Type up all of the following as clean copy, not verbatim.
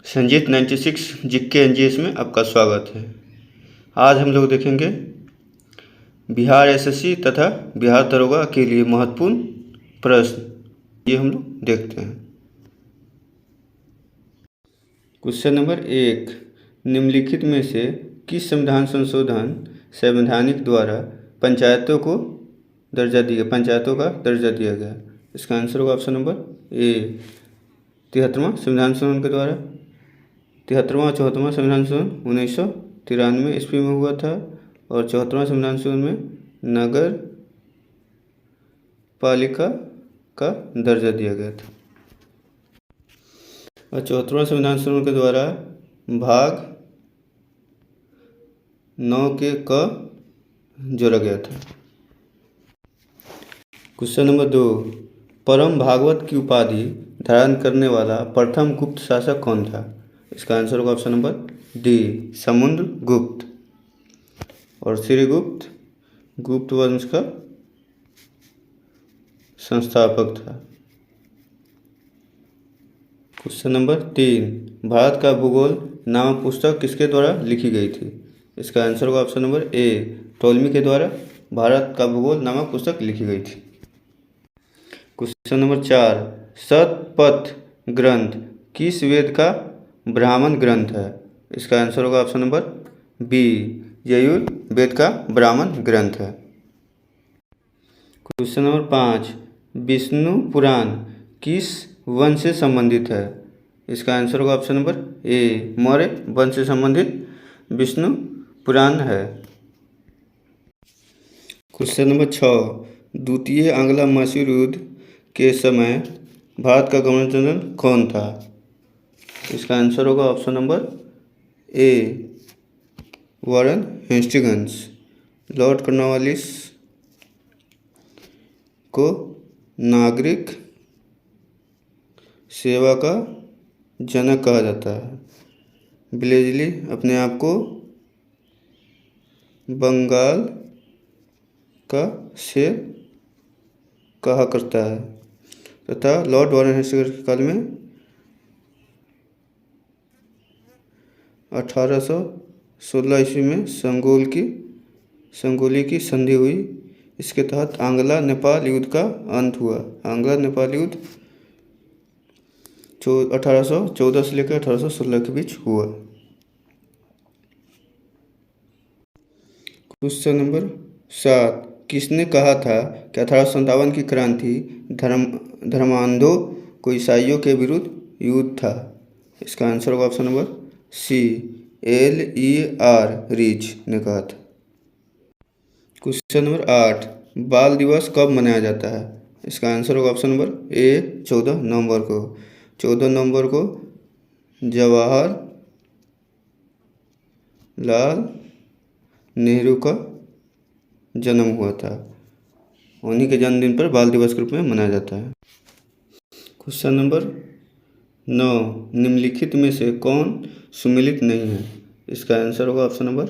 Sanjeet 96 GK NGS में आपका स्वागत है। आज हम लोग देखेंगे बिहार एसएससी तथा बिहार दरोगा के लिए महत्वपूर्ण प्रश्न। ये हम लोग देखते हैं। क्वेश्चन नंबर 1, निम्नलिखित में से किस संविधान संशोधन संवैधानिक द्वारा पंचायतों का दर्जा दिया गया? इसका आंसर होगा ऑप्शन नंबर ए, 73वां संविधान संशोधन के द्वारा। 73वां और 74वां संविधान संशोधन 1993 ईस्वी में हुआ था और 74वां संविधान संशोधन में नगर पालिका का दर्जा दिया गया था। और 74वां संविधान संशोधन के द्वारा भाग 9 के क जोड़ा गया था। क्वेश्चन नंबर 2, परम भागवत की उपाधि धारण करने वाला प्रथम गुप्त शासक कौन था? इसका आंसर होगा ऑप्शन नंबर डी, समुद्रगुप्त। और श्रीगुप्त गुप्त वंश का संस्थापक था। क्वेश्चन नंबर 3, भारत का भूगोल नामक पुस्तक किसके द्वारा लिखी गई थी? इसका आंसर होगा ऑप्शन नंबर ए, टोलमी के द्वारा भारत का भूगोल नामक पुस्तक लिखी गई थी। क्वेश्चन नंबर 4, शतपथ ग्रंथ किस वेद का ब्राह्मण ग्रंथ है? इसका आंसर होगा ऑप्शन नंबर बी, यजुर्वेद का ब्राह्मण ग्रंथ है। क्वेश्चन नंबर 5, विष्णु पुराण किस वंश से संबंधित है? इसका आंसर होगा ऑप्शन नंबर ए, मौर्य वंश से संबंधित विष्णु पुराण है। क्वेश्चन नंबर 6, द्वितीय आंग्ल मैसूर युद्ध के समय भारत का गवर्नर जनरल कौन था? इसका आंसर होगा ऑप्शन नंबर ए, वारन हेस्टिंग्स। लॉर्ड कॉर्नवालिस को नागरिक सेवा का जनक कहा जाता है। ब्लेजली अपने आप को बंगाल का शेर कहा करता है तथा लॉर्ड वारन हेस्टिंग्स के काल में 1816 ईस्वी में संगोली की संधि हुई। इसके तहत आंग्ला नेपाल युद्ध का अंत हुआ। आंग्ला नेपाल युद्ध 1814 से लेकर 1816 के बीच हुआ। क्वेश्चन नंबर 7, किसने कहा था कि 1857 की क्रांति धर्मांधों को ईसाइयों के विरुद्ध युद्ध था? इसका आंसर होगा ऑप्शन नंबर सी, LER रीच ने कहा था। क्वेश्चन नंबर 8, बाल दिवस कब मनाया जाता है? इसका आंसर होगा ऑप्शन नंबर ए, 14 नवंबर को। 14 नवंबर को जवाहर लाल नेहरू का जन्म हुआ था। उन्हीं के जन्मदिन पर बाल दिवस के रूप में मनाया जाता है। क्वेश्चन नंबर 9, निम्नलिखित में से कौन सुमेलित नहीं है? इसका आंसर होगा option number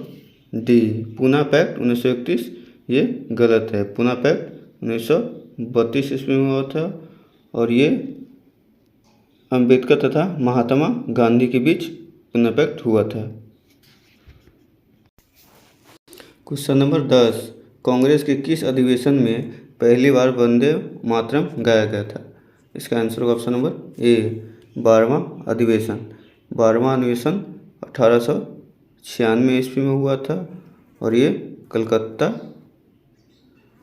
D, Poona pact 1931। ये गलत है। पूना पैक्ट 1932 ईस्वी में हुआ था और ये अम्बेडकर तथा महात्मा गांधी के बीच पूना पैक्ट हुआ था। क्वेश्चन नंबर 10, कांग्रेस के किस अधिवेशन में पहली बार वंदे मातरम गाया गया था? इसका आंसर होगा ऑप्शन नंबर ए, 12वां अधिवेशन। 12वां अधिवेशन 1896 ईस्वी में हुआ था और ये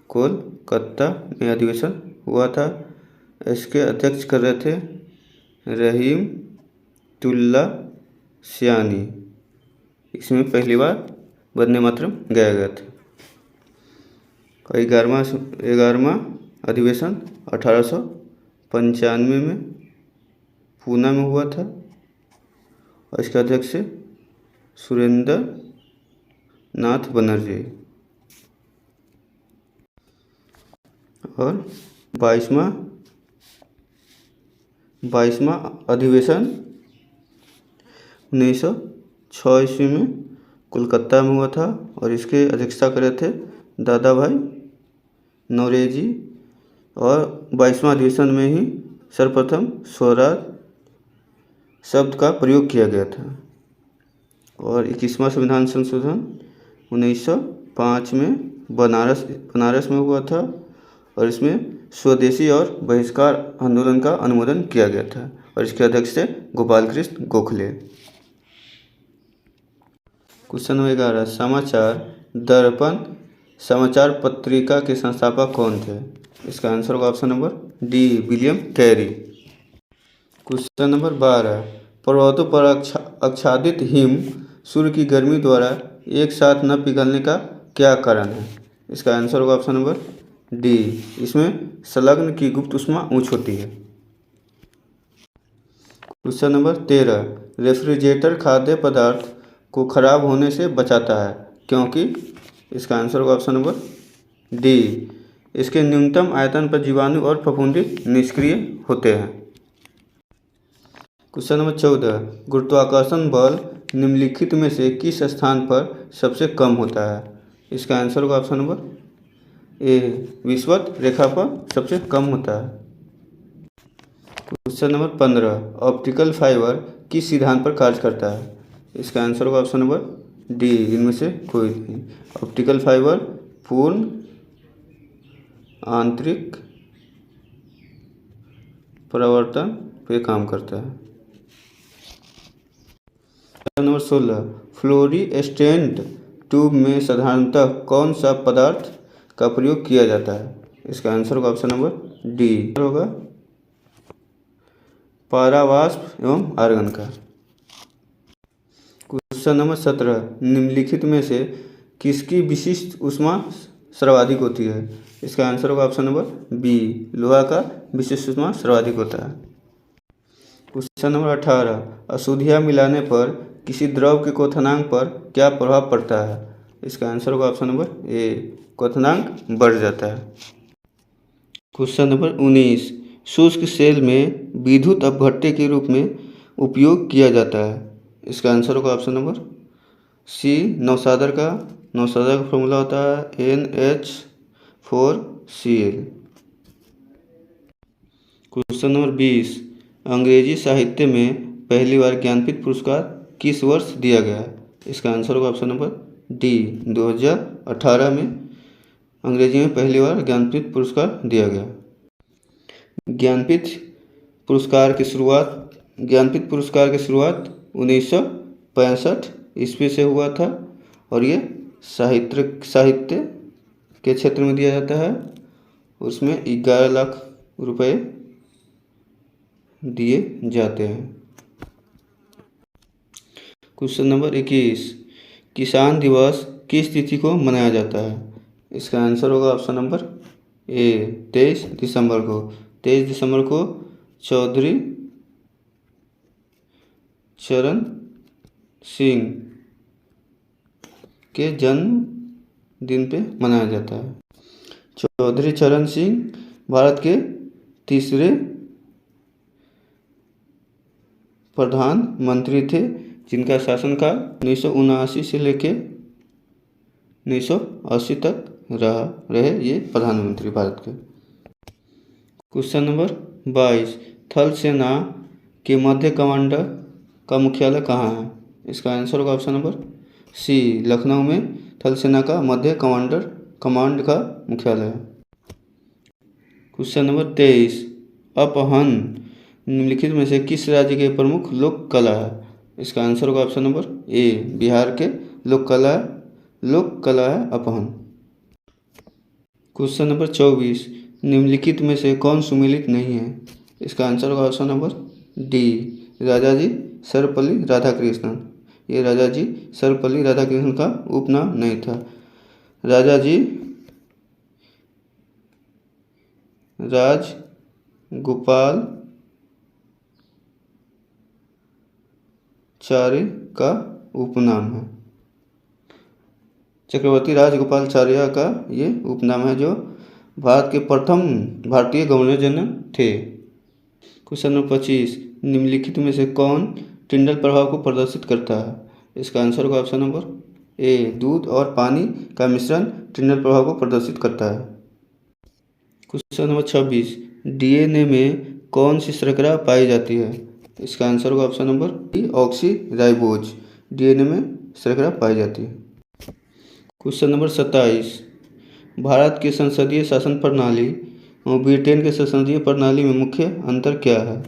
कोलकाता में अधिवेशन हुआ था। इसके अध्यक्ष कर रहे थे रहीमतुल्ला सियानी। इसमें पहली बार वंदे मातरम गाया गया था। 11वां अधिवेशन 1895 में पूना में हुआ था और इसके अध्यक्ष से सुरेंद्र नाथ बनर्जी। और 22वां अधिवेशन 1906 ईस्वी में कोलकाता में हुआ था और इसके अध्यक्षता कर रहे थे दादा भाई नौरोजी। और 22वां अधिवेशन में ही सर्वप्रथम स्वराज शब्द का प्रयोग किया गया था। और 21वां संविधान संशोधन 1905 में बनारस में हुआ था और इसमें स्वदेशी और बहिष्कार आंदोलन का अनुमोदन किया गया था और इसके अध्यक्ष थे गोपाल कृष्ण गोखले। क्वेश्चन नंबर 11, समाचार दर्पण समाचार पत्रिका के संस्थापक कौन थे? इसका आंसर होगा option number D, William Carey. Question number 12, पर्वतों पर आच्छादित हिम सूर्य की गर्मी द्वारा एक साथ न पिघलने का क्या कारण है? इसका आंसर होगा ऑप्शन नंबर डी, इसमें संलग्न की गुप्त ऊष्मा ऊंच होती है। क्वेश्चन नंबर 13, रेफ्रिजरेटर खाद्य पदार्थ को खराब होने से बचाता है क्योंकि? इसका आंसर होगा ऑप्शन नंबर डी, इसके न्यूनतम आयतन पर जीवाणु और फफूंदी निष्क्रिय होते हैं। क्वेश्चन नंबर 14, गुरुत्वाकर्षण बल निम्नलिखित में से किस स्थान पर सबसे कम होता है? इसका आंसर होगा ऑप्शन नंबर ए, विषुवत रेखा पर सबसे कम होता है। क्वेश्चन नंबर 15, ऑप्टिकल फाइबर किस सिद्धांत पर कार्य करता है? इसका आंसर होगा ऑप्शन नंबर डी, इनमें से कोई नहीं। ऑप्टिकल फाइबर पूर्ण आंतरिक परावर्तन पे काम करता है। नंबर 16, फ्लोरिस्टेंट ट्यूब में साधारणतः कौन सा पदार्थ का प्रयोग किया जाता है? इसका आंसर होगा ऑप्शन नंबर डी, होगा पारावाष्प एवं आर्गन का। क्वेश्चन नंबर 17, निम्नलिखित में से किसकी विशिष्ट ऊष्मा सर्वाधिक होती है? इसका आंसर होगा ऑप्शन नंबर बी, लोहा का विशिष्ट ऊष्मा सर्वाधिक होता है। क्वेश्चन नंबर 18, अशुद्धियाँ मिलाने पर किसी द्रव के क्वथनांक पर क्या प्रभाव पड़ता है? इसका आंसर होगा ऑप्शन नंबर ए, क्वथनांक बढ़ जाता है। क्वेश्चन नंबर 19, शुष्क सेल में विद्युत अपघट्य के रूप में उपयोग किया जाता है। इसका आंसर होगा ऑप्शन नंबर सी, नौशादर का फॉर्मूला होता है NH4Cl। क्वेश्चन नंबर 20, अंग्रेजी साहित्य में पहली बार ज्ञानपीठ पुरस्कार किस वर्ष दिया गया? इसका आंसर होगा ऑप्शन नंबर डी, 2018 में अंग्रेजी में पहली बार ज्ञानपीठ पुरस्कार दिया गया। ज्ञानपीठ पुरस्कार की शुरुआत 1965 ईस्वी से हुआ था और ये साहित्य के क्षेत्र में दिया जाता है। उसमें 11 लाख रुपए दिए जाते हैं। क्वेश्चन नंबर 21, किसान दिवस किस तिथि को मनाया जाता है? इसका आंसर होगा ऑप्शन नंबर ए, 23 दिसंबर को। 23 दिसंबर को चौधरी चरण सिंह के जन्म दिन पे मनाया जाता है। चौधरी चरण सिंह भारत के तीसरे प्रधानमंत्री थे जिनका शासनकाल 1979 से लेके 1980 तक रहे ये प्रधानमंत्री भारत के। क्वेश्चन नंबर 22, थल सेना के मध्य कमांडर का मुख्यालय कहाँ है? इसका आंसर होगा ऑप्शन नंबर सी, लखनऊ में थल सेना का मध्य कमांड का मुख्यालय है। क्वेश्चन नंबर 23, अपहन निम्नलिखित में से किस राज्य के प्रमुख लोक कला है? इसका आंसर होगा ऑप्शन नंबर ए, बिहार के लोक कला है अपहन। क्वेश्चन नंबर 24, निम्नलिखित में से कौन सुमेलित नहीं है? इसका आंसर होगा option number D, Rajaji Sarvepalli Radhakrishnan. ये राजाजी सर्वपल्ली राधाकृष्णन का उपनाम नहीं था। राजाजी राजगोपालाचार्य का उपनाम है। चक्रवर्ती राजगोपालाचार्य का ये उपनाम है जो भारत के प्रथम भारतीय गवर्नर जनरल थे। क्वेश्चन नंबर 25, निम्नलिखित में से कौन टिंडल प्रभाव को प्रदर्शित करता है? इसका आंसर होगा ऑप्शन नंबर ए, दूध और पानी का मिश्रण टिंडल प्रभाव को प्रदर्शित करता है। क्वेश्चन नंबर 26, डीएनए में कौन सी शर्करा पाई जाती है? इसका आंसर होगा option number D oxyribose. DNA में शर्करा पाई जाती है। क्वेश्चन नंबर 27, भारत की संसदीय शासन प्रणाली और ब्रिटेन के संसदीय प्रणाली में मुख्य अंतर क्या है?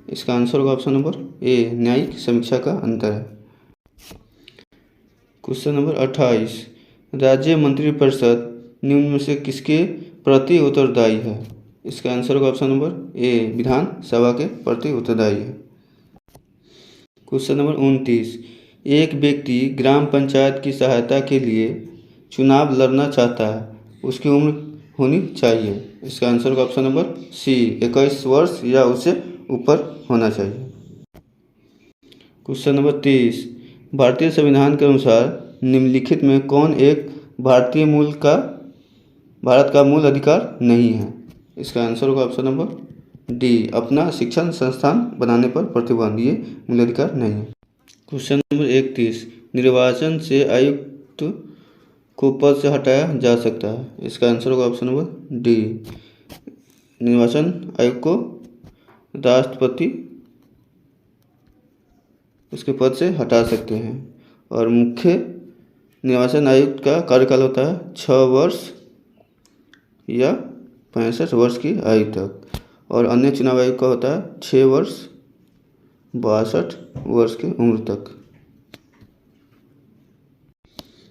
इसका आंसर होगा ऑप्शन नंबर ए न्यायिक समीक्षा का अंतर है। क्वेश्चन नंबर 28, राज्य मंत्रिपरिषद निम्न में से किसके प्रति उत्तरदायी है? इसका आंसर होगा ऑप्शन नंबर ए विधानसभा के प्रति उत्तरदायी है। क्वेश्चन नंबर 29, एक व्यक्ति ग्राम पंचायत की सहायता के लिए चुनाव लड़ना चाहता है, उसकी उम्र होनी चाहिए। इसका आंसर होगा ऑप्शन नंबर सी 21 वर्ष या उससे ऊपर होना चाहिए। क्वेश्चन नंबर 30, भारतीय संविधान के अनुसार निम्नलिखित में कौन एक भारत का मूल अधिकार नहीं है? इसका आंसर होगा ऑप्शन नंबर डी अपना शिक्षण संस्थान बनाने पर प्रतिबंध, ये मूल अधिकार नहीं है। क्वेश्चन नंबर 31, निर्वाचन से आयुक्त को पद से हटाया जा सकता है। इसका आंसर होगा ऑप्शन नंबर डी निर्वाचन आयोग को राष्ट्रपति उसके पद से हटा सकते हैं। और मुख्य निर्वाचन आयुक्त का कार्यकाल होता है 6 वर्ष या 65 वर्ष की आयु तक, और अन्य चुनाव आयोग का होता है 6 वर्ष 62 वर्ष की उम्र तक।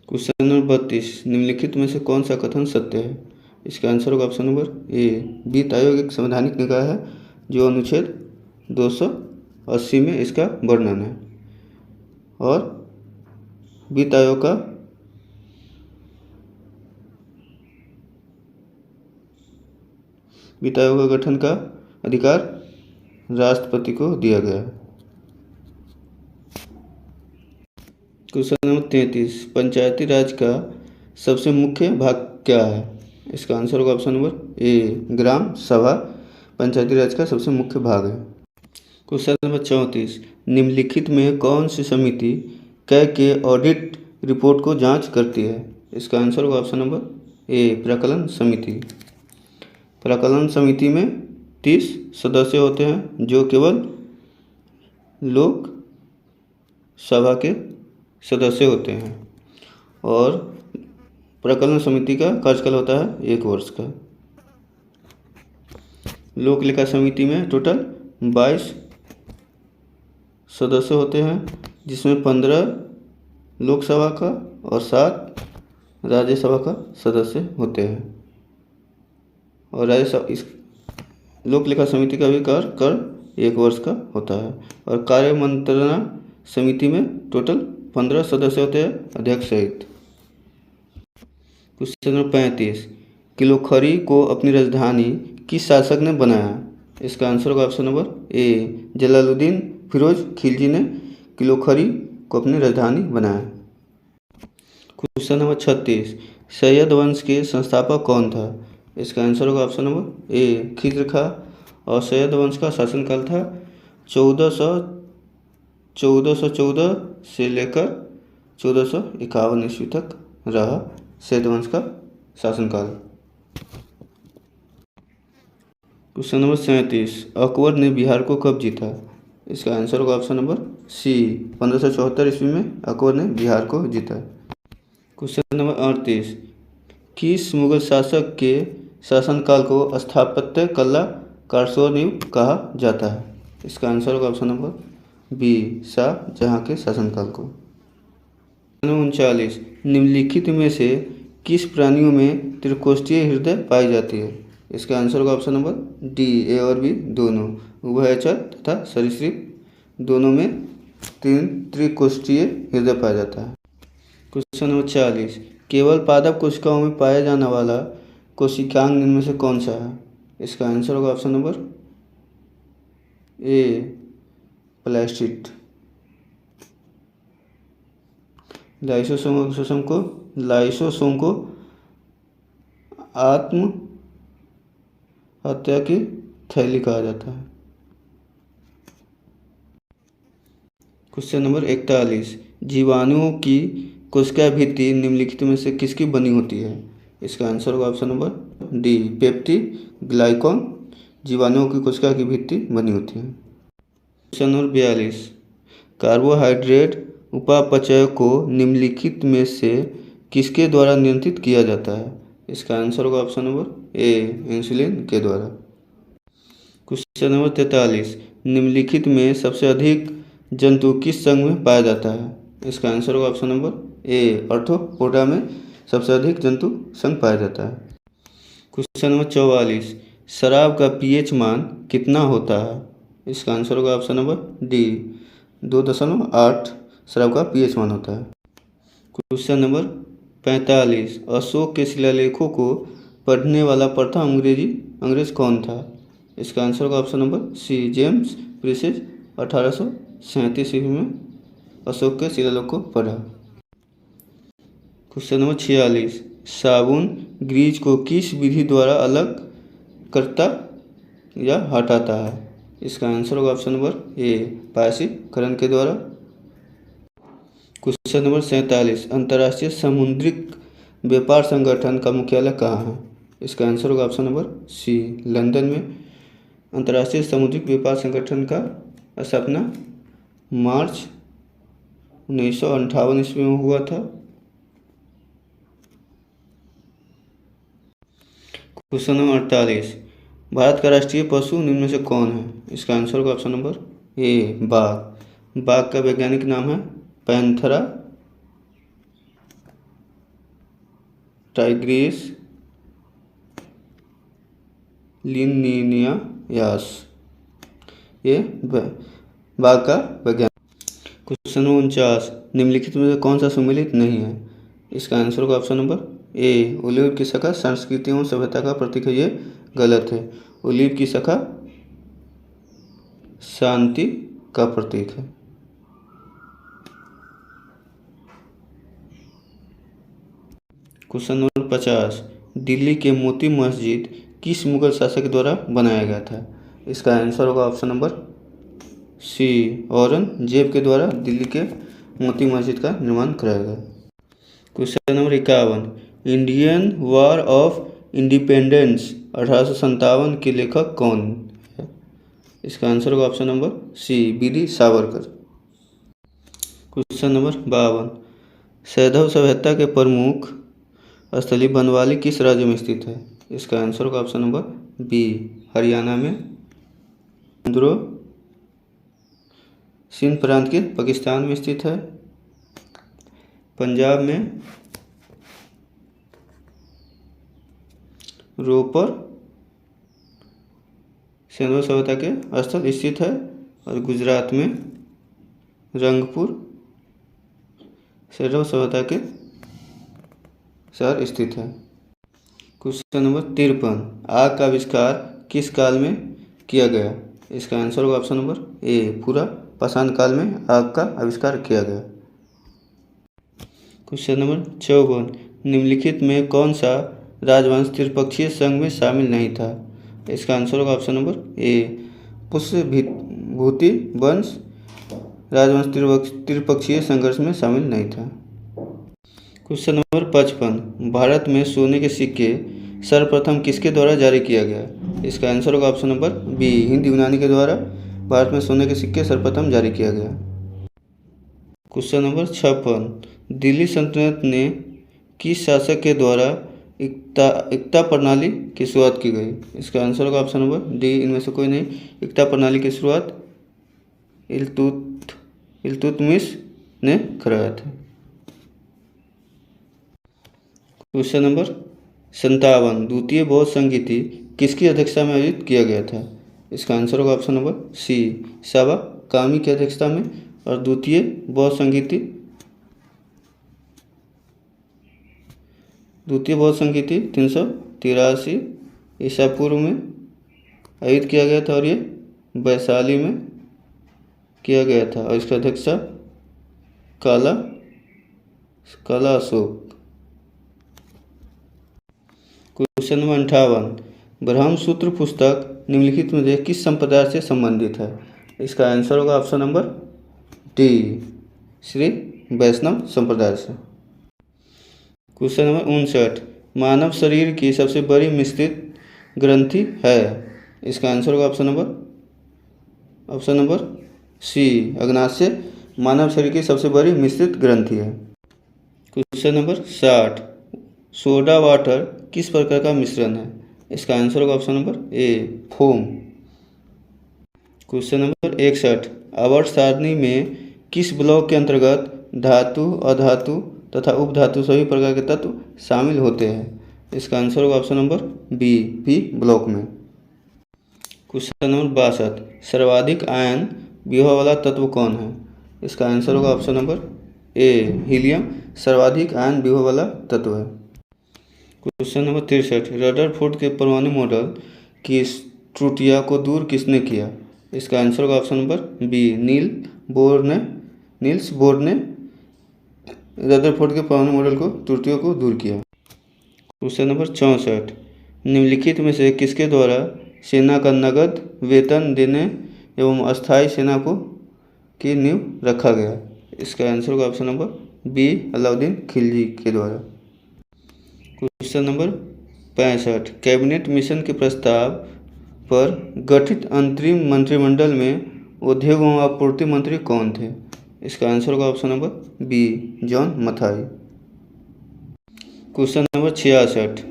क्वेश्चन नंबर 32, निम्नलिखित में से कौन सा कथन सत्य है? इसका आंसर होगा ऑप्शन नंबर ए वित्त आयोग एक संवैधानिक निकाय है जो अनुच्छेद 280 में इसका वर्णन है, और वित्त आयोग का गठन का अधिकार राष्ट्रपति को दिया गया है। क्वेश्चन नंबर 33, पंचायती राज का सबसे मुख्य भाग क्या है? इसका आंसर होगा ऑप्शन नंबर ए ग्राम सभा पंचायती राज का सबसे मुख्य भाग है। क्वेश्चन नंबर 34, निम्नलिखित में कौन सी समिति कै के ऑडिट रिपोर्ट को जांच करती है? इसका आंसर होगा ऑप्शन नंबर ए प्राक्कलन समिति। प्राक्कलन समिति में 30 सदस्य होते हैं जो केवल लोक सभा के सदस्य होते हैं, और प्राक्कलन समिति का कार्यकाल होता है 1 वर्ष का। लोक लेखा समिति में टोटल 22 सदस्य होते हैं, जिसमें 15 लोकसभा का और 7 राज्यसभा का सदस्य होते हैं। और राज्यसभा इस लोक लेखा समिति का भी कार्यकाल 1 वर्ष का होता है। और कार्य मंत्रणा समिति में टोटल 15 सदस्य होते हैं, अध्यक्ष सहित। क्वेश्चन नंबर 35, किलोखरी को अपनी राजधानी किस शासक ने बनाया? इसका आंसर होगा option number A Jalaluddin Firoz Khilji ने किलोखरी को अपनी राजधानी बनाया। क्वेश्चन नंबर 36, सैयद वंश के संस्थापक कौन था? इसका आंसर होगा ऑप्शन नंबर ए खिज्र खां, और सैयद वंश का शासनकाल था 1414 से लेकर 1451 ईस्वी तक रहा सैयद वंश का शासनकाल। क्वेश्चन नंबर 37, अकबर ने बिहार को कब जीता? इसका आंसर होगा ऑप्शन नंबर सी 1574 ईस्वी में अकबर ने बिहार को जीता। क्वेश्चन नंबर 38, किस मुगल शासक के शासनकाल को स्थापत्य कला कारसोनीव कहा जाता है? इसका आंसर होगा ऑप्शन नंबर बी शाहजहाँ के शासनकाल को। 39, निम्नलिखित में से किस प्राणियों में त्रिकोष्ठीय हृदय पाई जाती है? इसका आंसर होगा ऑप्शन नंबर डी ए और बी दोनों। उभयचर तथा सरीसृप दोनों में त्रिकोष्ठीय हृदय पाया जाता है। क्वेश्चन नंबर 40, केवल पादप कोशिकाओं में पाया जाने वाला कोशिकांग इनमें से कौन सा है? इसका आंसर होगा ऑप्शन नंबर ए प्लास्टिड। लाइसोसोम को आत्म हत्या की थैली कहा जाता है। क्वेश्चन नंबर 41, जीवाणुओं की कोशिका भित्ति निम्नलिखित में से किसकी बनी होती है? इसका आंसर होगा ऑप्शन नंबर डी पेप्टिड ग्लाइकॉन जीवाणुओं की कोशिका की भित्ति बनी होती है। क्वेश्चन नंबर 42, कार्बोहाइड्रेट उपापचय को निम्नलिखित में से किसके द्वारा नियंत्रित किया जाता है? इसका आंसर होगा ऑप्शन नंबर ए, इंसुलिन के द्वारा। क्वेश्चन नंबर 43, निम्नलिखित में सबसे अधिक जंतु किस संघ में पाया जाता है? इसका आंसर होगा ऑप्शन नंबर ए, आर्थ्रोपोडा में सबसे अधिक जंतु संघ पाया जाता है। क्वेश्चन नंबर 44, शराब का पीएच मान कितना होता है? इसका आंसर होगा ऑप्शन नंबर डी, 2.8 शराब का पीएच मान होता है। क्वेश्चन नंबर 45, अशोक के शिलालेखों को पढ़ने वाला प्रथम अंग्रेज कौन था? इसका आंसर होगा ऑप्शन नंबर सी, जेम्स प्रीसेस। 1837 ईस्वी में अशोक के शिलालेख को पढ़ा। क्वेश्चन नंबर 46, साबुन ग्रीज को किस विधि द्वारा अलग करता या हटाता है? इसका आंसर होगा ऑप्शन नंबर ए, पायसीकरण के द्वारा। क्वेश्चन नंबर 47, अंतर्राष्ट्रीय समुद्रिक व्यापार संगठन का मुख्यालय कहाँ है? इसका आंसर होगा ऑप्शन नंबर सी, लंदन में। अंतर्राष्ट्रीय समुद्रिक व्यापार संगठन का स्थापना मार्च 1958 ईस्वी में हुआ था। क्वेश्चन नंबर 48, भारत का राष्ट्रीय पशु निम्न में से कौन है? इसका आंसर होगा ऑप्शन नंबर ए, बाघ। बाघ का वैज्ञानिक नाम है पैंथेरा टाइग्रिस लिनियास, ये बाघ का वैज्ञानिक। क्वेश्चन नंबर 49, निम्नलिखित में से कौन सा सुमेलित नहीं है? इसका आंसर होगा ऑप्शन नंबर ए, ओलिव की शाखा संस्कृति एवं सभ्यता का प्रतीक है। ये गलत है। ओलिव की शाखा शांति का प्रतीक है। क्वेश्चन नंबर 50, दिल्ली के मोती मस्जिद किस मुगल शासक द्वारा बनाया गया था? इसका आंसर होगा ऑप्शन नंबर सी, औरंगजेब के द्वारा दिल्ली के मोती मस्जिद का निर्माण कराया गया। Question number 51, Indian war of independence 1857 के लेखक कौन है? इसका आंसर होगा ऑप्शन नंबर सी, वीर सावरकर। क्वेश्चन नंबर 52, सैंधव सभ्यता के प्रमुख स्थली बनवाली किस राज्य में स्थित है? इसका आंसर होगा ऑप्शन नंबर बी, हरियाणा में। इंद्रो सिंध प्रांत के पाकिस्तान में स्थित है। पंजाब में रोपर सैंधव सभ्यता के स्थल स्थित है और गुजरात में रंगपुर सैंधव सभ्यता के शहर स्थित है। क्वेश्चन नंबर 53, आग का आविष्कार किस काल में किया गया? इसका आंसर होगा ऑप्शन नंबर ए, पूरा पाषाण काल में आग का आविष्कार किया गया। क्वेश्चन नंबर 54, निम्नलिखित में कौन सा राजवंश त्रिपक्षीय संघ में शामिल नहीं था? इसका आंसर होगा ऑप्शन नंबर ए, पुष्यभूति वंश राजवंश त्रिपक्षीय संघर्ष में शामिल नहीं था। क्वेश्चन नंबर 55, भारत में सोने के सिक्के सर्वप्रथम किसके द्वारा जारी किया गया? इसका आंसर होगा ऑप्शन नंबर बी, हिंद यूनानी के द्वारा भारत में सोने के सिक्के सर्वप्रथम जारी किया गया। क्वेश्चन नंबर 56, दिल्ली सल्तनत ने किस शासक के द्वारा इक्ता प्रणाली की शुरुआत की गई? इसका आंसर होगा ऑप्शन नंबर डी, इनमें से कोई नहीं। इक्ता प्रणाली की शुरुआत इल्तुतमिश ने कराया था। क्वेश्चन नंबर 57, द्वितीय बौद्ध संगीति किसकी अध्यक्षता में आयोजित किया गया था? इसका आंसर होगा ऑप्शन नंबर सी, साबा कामी की अध्यक्षता में। और द्वितीय बौद्ध संगीति 383 ईसा पूर्व में आयोजित किया गया था और ये वैशाली में किया गया था और इसका अध्यक्षता काला अशोक। क्वेश्चन नंबर 58, ब्रह्मसूत्र पुस्तक निम्नलिखित में से किस संप्रदाय से संबंधित है? इसका आंसर होगा ऑप्शन नंबर डी, श्री वैष्णव संप्रदाय से। क्वेश्चन नंबर 59, मानव शरीर की सबसे बड़ी मिश्रित ग्रंथि है? इसका आंसर होगा ऑप्शन नंबर सी अग्नाशय मानव शरीर की सबसे बड़ी मिश्रित ग्रंथि है। क्वेश्चन नंबर 60, सोडा वाटर किस प्रकार का मिश्रण है? इसका आंसर होगा ऑप्शन नंबर ए, फोम। क्वेश्चन नंबर 61, आवर्त सारणी में किस ब्लॉक के अंतर्गत धातु, अधातु तथा उपधातु सभी प्रकार के तत्व शामिल होते हैं? इसका आंसर होगा option number B, P block में। क्वेश्चन नंबर 62, सर्वाधिक आयन विभव वाला तत्व कौन है? इसका आंसर होगा ऑप्शन नंबर ए, हीलियम सर्वाधिक आयन विभव वाला तत्व है। क्वेश्चन नंबर 63, रदरफोर्ड के परमाणु मॉडल की त्रुटियां को दूर किसने किया? इसका आंसर होगा option number B, Niels Bohr ने रदरफोर्ड के परमाणु मॉडल को त्रुटियों को दूर किया। क्वेश्चन नंबर 64, निम्नलिखित में से किसके द्वारा सेना का नगद वेतन देने एवं अस्थायी सेना को की नींव रखा गया? इसका आंसर होगा option number B, Alauddin Khilji के द्वारा। क्वेश्चन नंबर 65, कैबिनेट मिशन के प्रस्ताव पर गठित अंतरिम मंत्रिमंडल में उद्योग एवं आपूर्ति मंत्री कौन थे? इसका आंसर होगा option number B, John Mathai. Question number 66,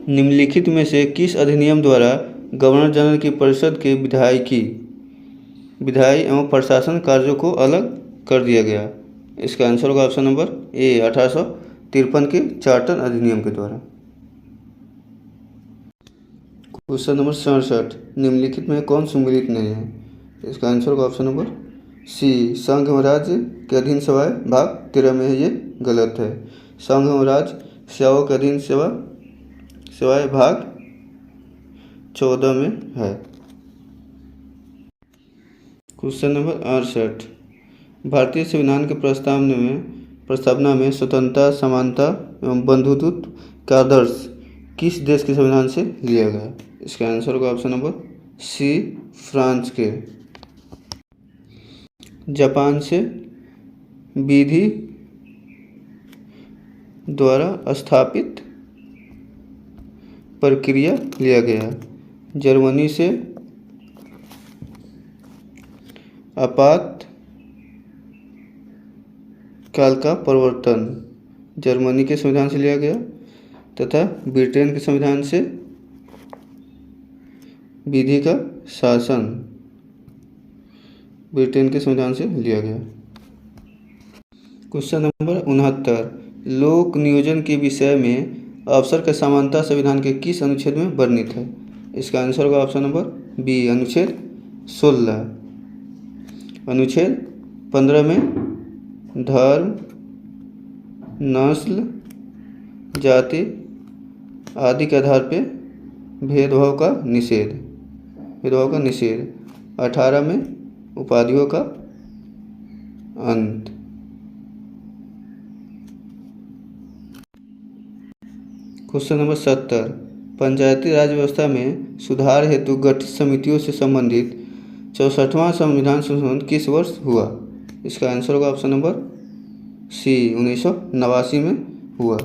निम्नलिखित में से किस अधिनियम द्वारा गवर्नर जनरल की परिषद के विधायी एवं प्रशासन कार्यों को अलग कर दिया गया? इसका आंसर होगा ऑप्शन नंबर ए, 1853 के चार्टर अधिनियम के द्वारा। क्वेश्चन नंबर 67, निम्नलिखित में कौन सम्मिलित नहीं है? इसका आंसर होगा ऑप्शन नंबर सी, संघ एवं राज्य के अधीन सेवाएं भाग 13 में है, ये गलत है। संघ एवं राज्य सेवाओं के अधीन सेवाएं भाग 14 में है। क्वेश्चन नंबर 68, भारतीय संविधान के प्रस्तावना में स्वतंत्रता, समानता एवं बंधुत्व का आदर्श किस देश के संविधान से लिया गया? इसका आंसर होगा ऑप्शन नंबर सी, फ्रांस के। जापान से विधि द्वारा स्थापित प्रक्रिया लिया गया। जर्मनी से आपात काल का प्रवर्तन जर्मनी के संविधान से लिया गया तथा ब्रिटेन के संविधान से विधि का शासन ब्रिटेन के संविधान से लिया गया। क्वेश्चन नंबर 69, लोक नियोजन के विषय में अवसर का समानता संविधान के किस अनुच्छेद में वर्णित है? इसका आंसर होगा ऑप्शन नंबर बी, अनुच्छेद 16। अनुच्छेद 15 में धर्म, नस्ल, जाति आदि के आधार पर भेदभाव का निषेध। 18 में उपाधियों का अंत। क्वेश्चन नंबर 70, पंचायती राज व्यवस्था में सुधार हेतु गठित समितियों से संबंधित 64वां संविधान संशोधन किस वर्ष हुआ? इसका आंसर होगा ऑप्शन नंबर सी, 1989 में हुआ।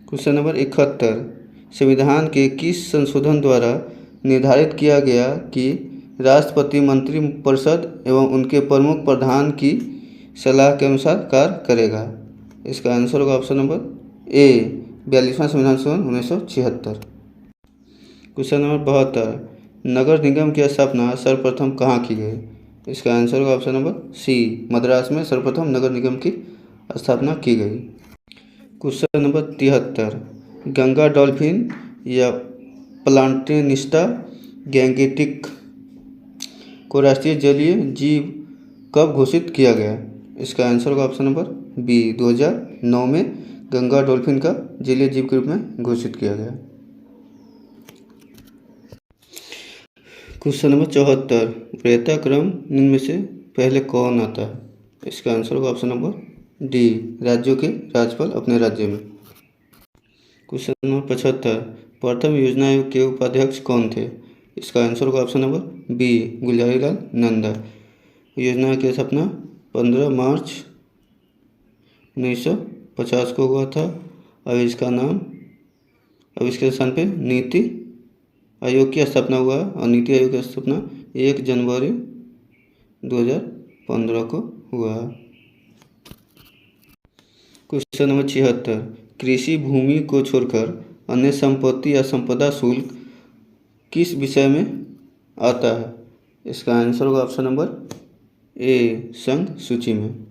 क्वेश्चन नंबर 71, संविधान के किस संशोधन द्वारा निर्धारित किया गया कि राष्ट्रपति मंत्रिपरिषद एवं उनके प्रमुख प्रधान की सलाह के अनुसार कार्य करेगा? इसका आंसर होगा ऑप्शन नंबर ए, 42वां संविधान संशोधन 1976। क्वेश्चन नंबर 72, नगर निगम की स्थापना सर्वप्रथम कहाँ की गई? इसका आंसर होगा ऑप्शन नंबर सी, मद्रास में सर्वप्रथम नगर निगम की स्थापना की गई। क्वेश्चन नंबर 73, गंगा डॉल्फिन या प्लांटेनिस्टा गैंगेटिक को राष्ट्रीय जलीय जीव कब घोषित किया गया? इसका आंसर होगा ऑप्शन नंबर बी, 2009 में गंगा डॉल्फिन का जलीय जीव के रूप में घोषित किया गया। क्वेश्चन नंबर 74, वरीयता क्रम निम्न में से पहले कौन आता है? इसका आंसर होगा ऑप्शन नंबर डी, राज्यों के राज्यपाल अपने राज्य में। क्वेश्चन नंबर 75, प्रथम योजना आयोग के उपाध्यक्ष कौन थे? इसका आंसर होगा option number B, Gulzarilal Nanda. योजना की स्थापना 15 मार्च 1950 को हुआ था। अब इसके स्थान पे नीति आयोग की स्थापना हुआ और नीति आयोग की स्थापना 1 जनवरी 2015 को हुआ। क्वेश्चन नंबर 76, कृषि भूमि को छोड़कर अन्य संपत्ति या संपदा शुल्क किस विषय में आता है? इसका आंसर होगा ऑप्शन नंबर ए, संघ सूची में।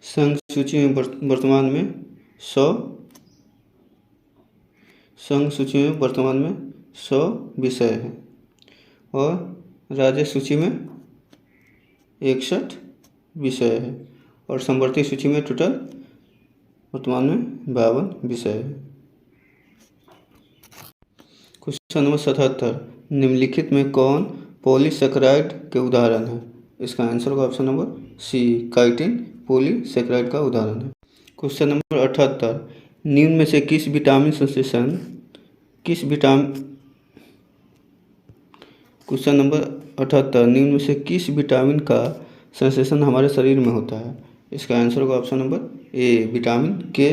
संघ सूची में वर्तमान में 100 विषय हैं और राज्य सूची में 61 विषय है और समवर्ती सूची में टोटल वर्तमान में 52 विषय है। क्वेश्चन नंबर 77, निम्नलिखित में कौन पॉलीसेकेराइड के उदाहरण है? इसका आंसर होगा option number C, chitin polysaccharide का उदाहरण है। क्वेश्चन नंबर 78, निम्न में से किस विटामिन संश्लेषण क्वेश्चन नंबर 78, निम्न में से किस विटामिन का संश्लेषण हमारे शरीर में होता है? इसका आंसर होगा ऑप्शन नंबर ए, विटामिन के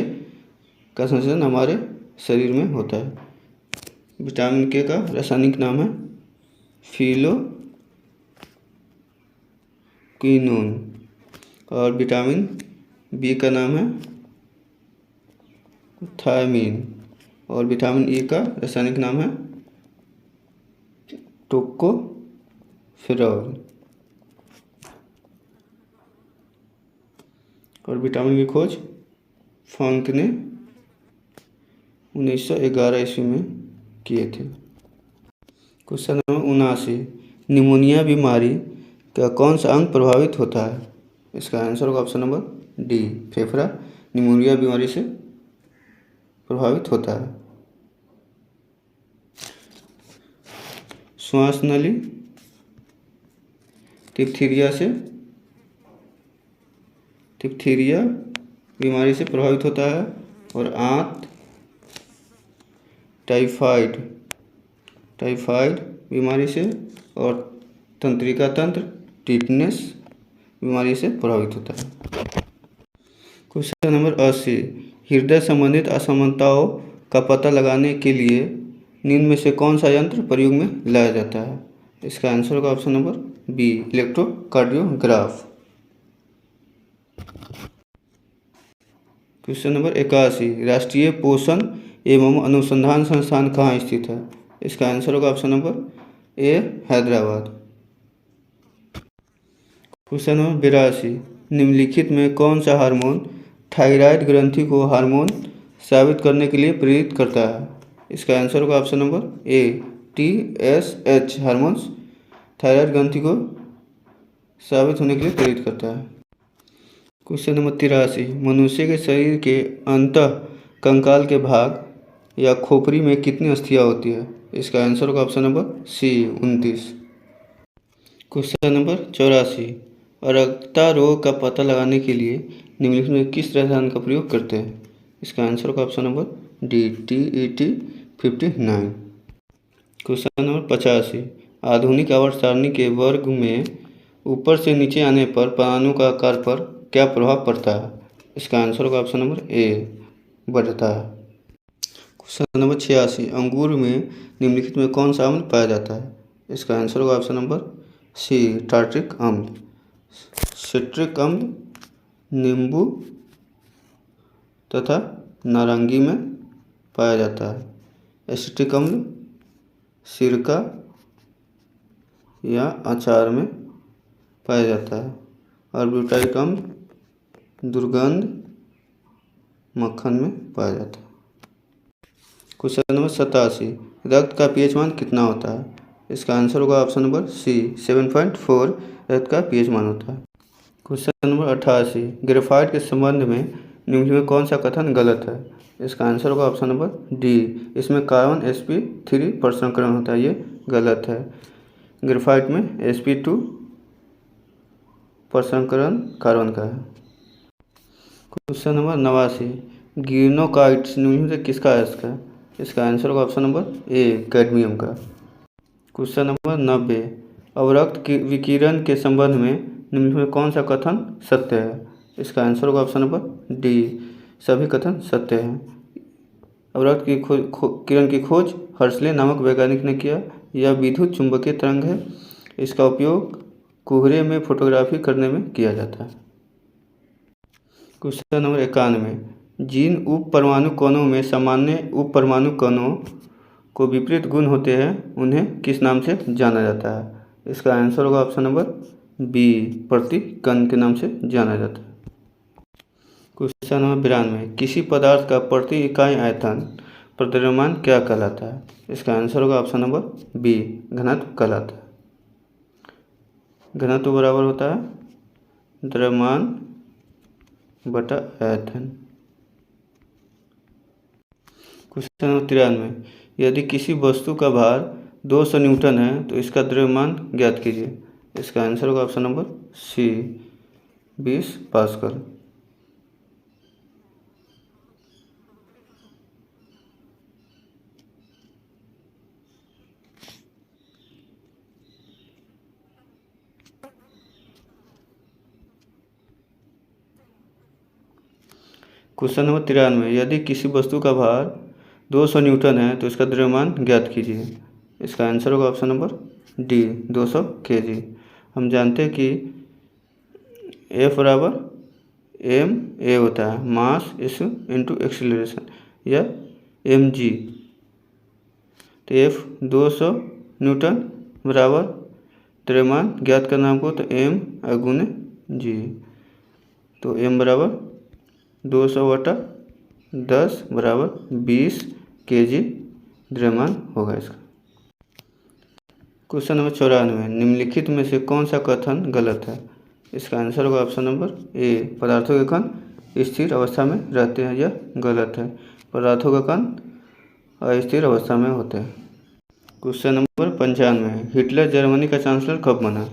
का संश्लेषण हमारे शरीर में होता है। विटामिन के का रासायनिक नाम है फिलोक्विनोन और विटामिन बी का नाम है थायमीन और विटामिन ई का रासायनिक नाम है टोकोफेरॉल और विटामिन की खोज फंक ने 1911 ईस्वी में किए थे। क्वेश्चन नंबर 79, निमोनिया बीमारी का कौन सा अंग प्रभावित होता है? इसका आंसर होगा ऑप्शन नंबर डी, फेफड़ा निमोनिया बीमारी से प्रभावित होता है। श्वास नली डिप्थीरिया बीमारी से प्रभावित होता है और आंत टाइफाइड बीमारी से और तंत्रिका तंत्र टिटनेस बीमारी से प्रभावित होता है। क्वेश्चन नंबर 80, हृदय संबंधित असमानताओं का पता लगाने के लिए निम्न में से कौन सा यंत्र प्रयोग में लाया जाता है? इसका आंसर होगा option number B, electrocardiograph. Question number 81, राष्ट्रीय पोषण एवं अनुसंधान संस्थान कहाँ स्थित है? इसका आंसर होगा ऑप्शन नंबर ए, हैदराबाद। क्वेश्चन नंबर 82, निम्नलिखित में कौन सा हार्मोन थायराइड ग्रंथि को हार्मोन साबित करने के लिए प्रेरित करता है? इसका आंसर होगा ऑप्शन नंबर ए, TSH हार्मोन्स थायराइड ग्रंथि को साबित होने के लिए प्रेरित करता है। क्वेश्चन नंबर 83, मनुष्य के शरीर के अंतः कंकाल के भाग या खोपड़ी में कितनी अस्थियां होती है? इसका आंसर होगा option number C, 29। Question number 84, अरक्ता रोग का पता लगाने के लिए निम्नलिखित में किस रसायन का प्रयोग करते हैं? इसका आंसर होगा option number D, TET59। Question number 85, आधुनिक आवर्त सारणी के वर्ग में ऊपर से नीचे आने पर परमाणु का आकार पर क्या प्रभाव पड़ता है? इसका आंसर होगा ऑप्शन नंबर ए, बढ़ता है। क्वेश्चन नंबर 86, अंगूर में निम्नलिखित में कौन सा अम्ल पाया जाता है? इसका आंसर होगा ऑप्शन नंबर सी, टार्ट्रिक अम्ल। सिट्रिक अम्ल नींबू तथा नारंगी में पाया जाता है। एसिटिक अम्ल सिरका या अचार में पाया जाता है और ब्यूटाइक अम्ल दुर्गंध मक्खन में पाया जाता है। क्वेश्चन नंबर 87, रक्त का पीएच मान कितना होता है? इसका आंसर होगा ऑप्शन नंबर सी, 7.4 रक्त का पीएच मान होता है। क्वेश्चन नंबर 88, ग्रेफाइट के संबंध में निम्नलिखित में कौन सा कथन गलत है? इसका आंसर होगा ऑप्शन नंबर डी, इसमें कार्बन sp3 प्रसंस्करण होता है, ये गलत है। ग्रेफाइट में sp2 प्रसंस्करण कार्बन का है। क्वेश्चन नंबर 89, गिरनोकाइट्स निम्नलिखित में किसका अयस्क है? इसका आंसर होगा ऑप्शन नंबर ए, कैडमियम का। क्वेश्चन नंबर 90, अवरक्त विकिरण के संबंध में निम्नलिखित में कौन सा कथन सत्य है? इसका आंसर होगा ऑप्शन नंबर डी, सभी कथन सत्य हैं। अवरक्त की किरण की खोज हर्सले नामक वैज्ञानिक ने किया। यह विद्युत चुंबकीय तरंग है। इसका उपयोग कोहरे में फोटोग्राफी करने में किया जाता है। क्वेश्चन नंबर 91, जिन उप परमाणु कणों में सामान्य उप परमाणु कणों को विपरीत गुण होते हैं उन्हें किस नाम से जाना जाता है? इसका आंसर होगा ऑप्शन नंबर बी, प्रतिकण के नाम से जाना जाता है। क्वेश्चन नंबर 92, किसी पदार्थ का प्रति इकाई आयतन पर द्रव्यमान क्या कहलाता है? इसका आंसर होगा ऑप्शन नंबर बी, घनत्व कहलाता है। घनत्व बराबर होता है द्रव्यमान बटा आयतन। क्वेश्चन नंबर 93, यदि किसी वस्तु का भार 200 न्यूटन है तो इसका द्रव्यमान ज्ञात कीजिए। इसका आंसर होगा option number C, 20 pascal. Question number 93, यदि किसी वस्तु का भार 200 न्यूटन है तो इसका द्रव्यमान ज्ञात कीजिए। इसका आंसर होगा ऑप्शन नंबर डी, 200 kg। हम जानते हैं कि F बराबर ma होता है, मास इंटू एक्सीलरेशन, या mg। तो F 200 न्यूटन बराबर द्रव्यमान ज्ञात करना हमको, तो m गुने g। तो m बराबर 200/10 बराबर 20 kg द्रव्यमान होगा इसका। क्वेश्चन नंबर 94, निम्नलिखित में से कौन सा कथन गलत है? इसका आंसर होगा ऑप्शन नंबर ए, पदार्थों के कण स्थिर अवस्था में रहते हैं। यह गलत है, पदार्थों के कण अस्थिर अवस्था में होते हैं। क्वेश्चन नंबर 95, हिटलर जर्मनी का चांसलर कब बना?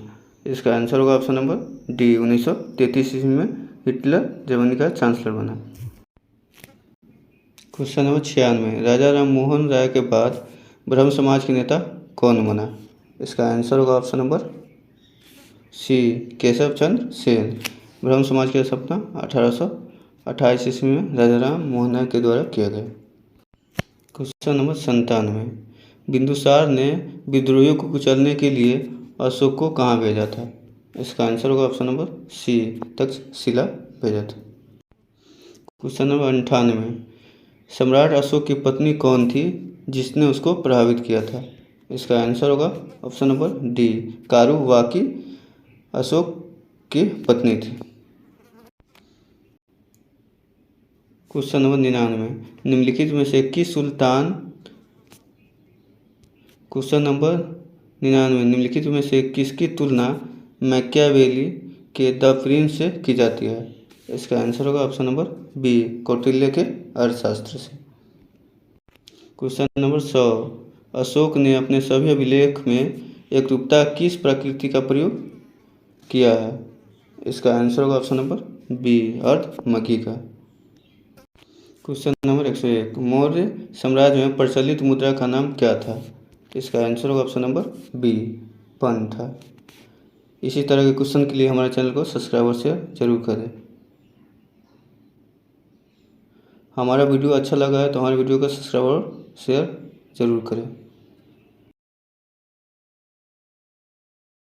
इसका आंसर होगा ऑप्शन नंबर डी, 1933 ईस्वी में हिटलर जर्मनी का चांसलर बना। क्वेश्चन नंबर 96, राजा राम मोहन राय के बाद ब्रह्म समाज के नेता कौन बना? इसका आंसर होगा ऑप्शन नंबर सी, केशव चंद्र सेन। ब्रह्म समाज की स्थापना 1828 ईस्वी में राजा राम मोहन राय के द्वारा किया गया। क्वेश्चन नंबर 97, बिंदुसार ने विद्रोहियों को कुचलने के लिए अशोक को कहाँ भेजा था? इसका आंसर होगा ऑप्शन नंबर सी, तक्षशिला भेजा था। क्वेश्चन नंबर 98, सम्राट अशोक की पत्नी कौन थी जिसने उसको प्रभावित किया था? इसका आंसर होगा ऑप्शन नंबर डी, कारुवाकी अशोक की पत्नी थी। क्वेश्चन नंबर 99, निम्नलिखित में से किस सुल्तान क्वेश्चन नंबर 99, निम्नलिखित में से किसकी तुलना मैकियावेली के द प्रिंस से की जाती है? इसका आंसर होगा ऑप्शन नंबर बी, कौटिल्य के अर्थशास्त्र से। क्वेश्चन नंबर 100, अशोक ने अपने सभी अभिलेख में एकरूपता किस प्रकृति का प्रयोग किया है? इसका आंसर होगा ऑप्शन नंबर बी, अर्धमकी का। क्वेश्चन नंबर 101, मौर्य साम्राज्य में प्रचलित मुद्रा का नाम क्या था? इसका आंसर होगा ऑप्शन नंबर बी, पन था। इसी तरह के क्वेश्चन के लिए हमारे चैनल को सब्सक्राइब और शेयर जरूर करें। हमारा वीडियो अच्छा लगा है तो हमारे वीडियो को सब्सक्राइब और शेयर जरूर करें।